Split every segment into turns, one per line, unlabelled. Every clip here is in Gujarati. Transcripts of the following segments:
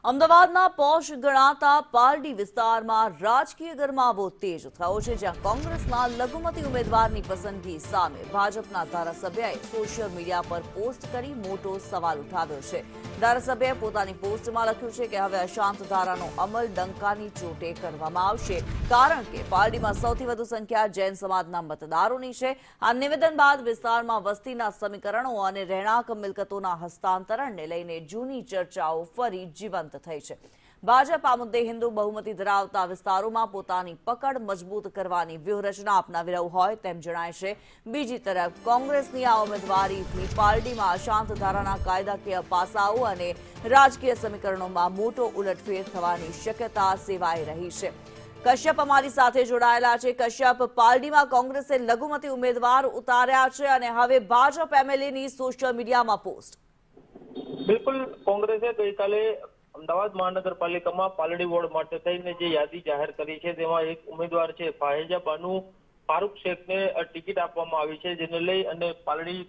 અમદાવાદના પોશ ગણાતા પાલડી વિસ્તારમાં રાજકીય ગરમાવો તેજ થયો છે, જ્યાં કોંગ્રેસના લઘુમતી ઉમેદવારની પસંદગી સામે ભાજપના ધારાસભ્યએ સોશિયલ મીડિયા પર પોસ્ટ કરી મોટો સવાલ ઉઠાવ્યો છે। ધારાસભ્યએ પોતાની પોસ્ટમાં લખ્યું છે કે હવે અશાંત ધારાનો અમલ ડંકાની ચોટે કરવામાં આવશે, કારણ કે પાલડીમાં સૌથી વધુ સંખ્યા જૈન સમાજના મતદારોની છે। આ નિવેદન બાદ વિસ્તારમાં વસ્તીના સમીકરણો અને રહેણાંક મિલકતોના હસ્તાંતરણને લઈને જૂની ચર્ચાઓ ફરી જીવંત થઈ છે। ભાજપ આ મુદ્દે હિન્દુ બહુમતી ધરાવતા વિસ્તારોમાં પોતાની પકડ મજબૂત કરવાની વ્યૂહરચના અપનાવી રહ્યું હોય તેમ જણાય છે। બીજી તરફ કોંગ્રેસની આ ઉમેદવારીથી પાલડીમાં અશાંત ધારાના કાયદાકીય પાસાઓ અને રાજકીય સમીકરણોમાં મોટો ઉલટફેર થવાની શક્યતા સેવાઈ રહી છે। કશ્યપ અમારી સાથે જોડાયેલા છે। કશ્યપ, પાલડીમાં કોંગ્રેસે લઘુમતી ઉમેદવાર ઉતાર્યા છે અને હવે ભાજપ એમએલએની સોશિયલ મીડિયામાં પોસ્ટ।
બિલકુલ, કોંગ્રેસે ગઈકાલે અમદાવાદ મહાનગરપાલિકામાં પાલડી વોર્ડ માટે થઈને જે યાદી જાહેર કરી છે તેમાં એક ઉમેદવાર છે ફાહેજા બાનુ ફારૂક શેખને ટિકિટ આપવામાં આવી છે, જેને લઈ અને પાલડી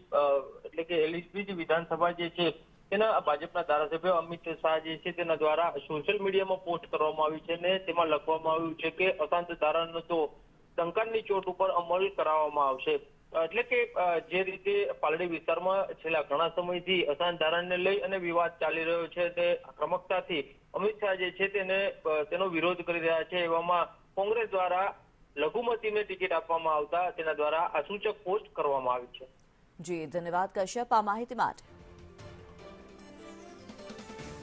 એટલે કે એલએસબી વિધાનસભા જે છે તેના ભાજપના ધારાસભ્ય અમિત શાહ જે છે તેના દ્વારા સોશિયલ મીડિયામાં પોસ્ટ કરવામાં આવી છે અને તેમાં લખવામાં આવ્યું છે કે અશાંત ધારાનો તો ડંકાની ચોટ ઉપર અમલ કરાવવામાં આવશે। એટલે કે જે રીતે પાલડી વિસ્તારમાં છેલ્લા ઘણા સમયથી અશાંત ધારાને લઈ અને વિવાદ ચાલી રહ્યો છે, તે આક્રમકતાથી અમિત શાહ જે છે તેનો વિરોધ કરી રહ્યા છે। એવામાં કોંગ્રેસ દ્વારા લઘુમતીને ટિકિટ આપવામાં આવતા તેના દ્વારા આ સૂચક પોસ્ટ કરવામાં આવી છે।
જી ધન્યવાદ કશ્યપ આ માહિતી માટે।